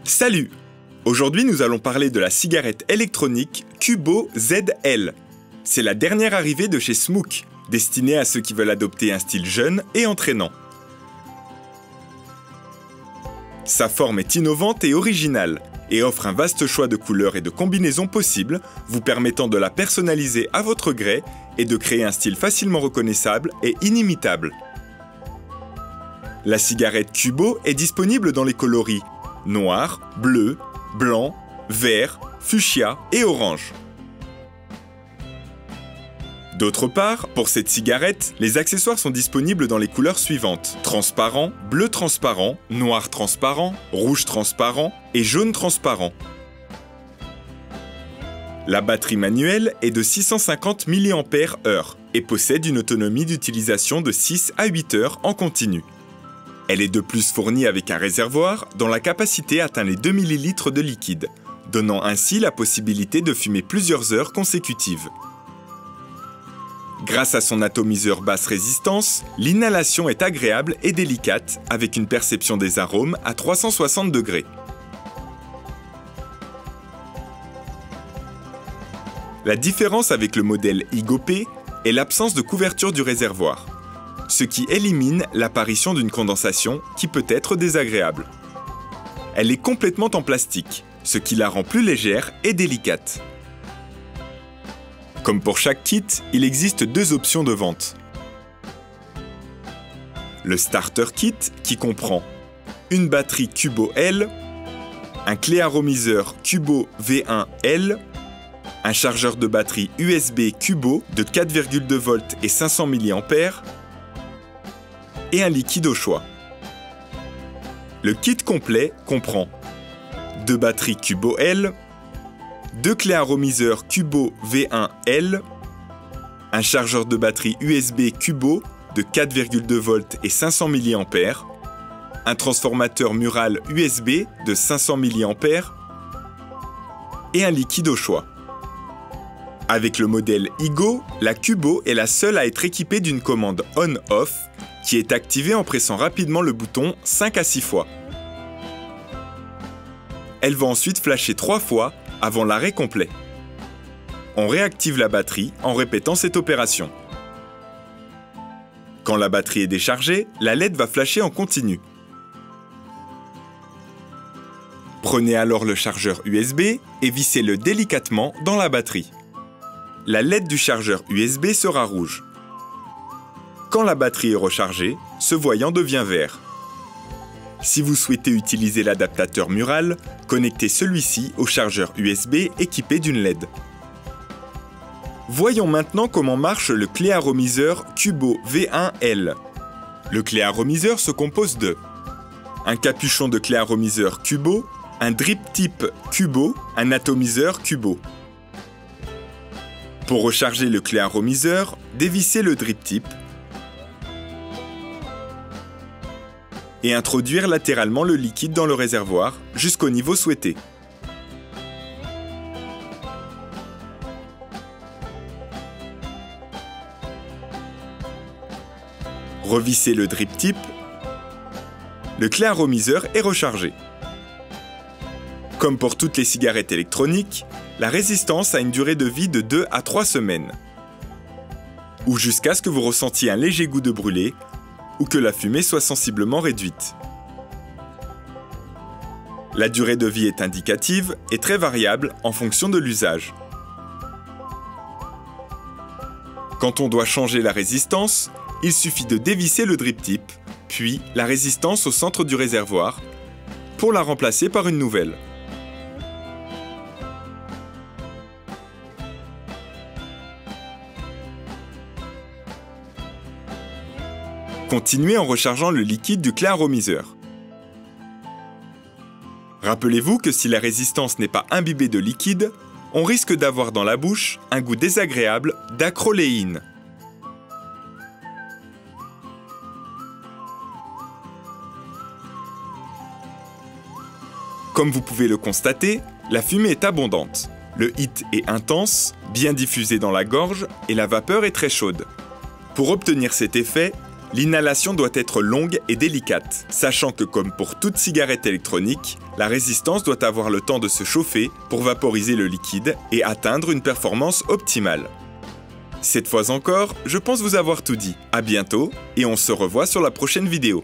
Salut! Aujourd'hui, nous allons parler de la cigarette électronique Cubo ZL. C'est la dernière arrivée de chez Smook, destinée à ceux qui veulent adopter un style jeune et entraînant. Sa forme est innovante et originale, et offre un vaste choix de couleurs et de combinaisons possibles, vous permettant de la personnaliser à votre gré et de créer un style facilement reconnaissable et inimitable. La cigarette Cubo est disponible dans les coloris noir, bleu, blanc, vert, fuchsia et orange. D'autre part, pour cette cigarette, les accessoires sont disponibles dans les couleurs suivantes: transparent, bleu transparent, noir transparent, rouge transparent et jaune transparent. La batterie manuelle est de 650 mAh et possède une autonomie d'utilisation de 6 à 8 heures en continu. Elle est de plus fournie avec un réservoir dont la capacité atteint les 2 ml de liquide, donnant ainsi la possibilité de fumer plusieurs heures consécutives. Grâce à son atomiseur basse résistance, l'inhalation est agréable et délicate avec une perception des arômes à 360 degrés. La différence avec le modèle Igopé est l'absence de couverture du réservoir, ce qui élimine l'apparition d'une condensation qui peut être désagréable. Elle est complètement en plastique, ce qui la rend plus légère et délicate. Comme pour chaque kit, il existe deux options de vente. Le Starter Kit qui comprend une batterie Cubo L, un clé aromiseur Cubo V1L, un chargeur de batterie USB Cubo de 4,2 volts et 500 mAh, et un liquide au choix. Le kit complet comprend deux batteries Cubo L, deux clés aromiseurs Cubo V1L, un chargeur de batterie USB Cubo de 4,2 volts et 500 mAh, un transformateur mural USB de 500 mAh et un liquide au choix. Avec le modèle Igo, la Cubo est la seule à être équipée d'une commande on-off qui est activée en pressant rapidement le bouton 5 à 6 fois. Elle va ensuite flasher 3 fois avant l'arrêt complet. On réactive la batterie en répétant cette opération. Quand la batterie est déchargée, la LED va flasher en continu. Prenez alors le chargeur USB et vissez-le délicatement dans la batterie. La LED du chargeur USB sera rouge. Quand la batterie est rechargée, ce voyant devient vert. Si vous souhaitez utiliser l'adaptateur mural, connectez celui-ci au chargeur USB équipé d'une LED. Voyons maintenant comment marche le clé aromiseur Cubo V1L. Le clé aromiseur se compose de un capuchon de clé aromiseur Cubo, un drip tip Cubo, un atomiseur Cubo. Pour recharger le clé aromiseur, dévissez le drip tip et introduire latéralement le liquide dans le réservoir jusqu'au niveau souhaité. Revissez le drip tip. Le clé aromiseur est rechargé. Comme pour toutes les cigarettes électroniques, la résistance a une durée de vie de 2 à 3 semaines, ou jusqu'à ce que vous ressentiez un léger goût de brûlé ou que la fumée soit sensiblement réduite. La durée de vie est indicative et très variable en fonction de l'usage. Quand on doit changer la résistance, il suffit de dévisser le drip tip, puis la résistance au centre du réservoir, pour la remplacer par une nouvelle. Continuez en rechargeant le liquide du clé aromiseur. Rappelez-vous que si la résistance n'est pas imbibée de liquide, on risque d'avoir dans la bouche un goût désagréable d'acroléine. Comme vous pouvez le constater, la fumée est abondante. Le hit est intense, bien diffusé dans la gorge et la vapeur est très chaude. Pour obtenir cet effet, L'inhalation doit être longue et délicate, sachant que comme pour toute cigarette électronique, la résistance doit avoir le temps de se chauffer pour vaporiser le liquide et atteindre une performance optimale. Cette fois encore, je pense vous avoir tout dit. À bientôt et on se revoit sur la prochaine vidéo.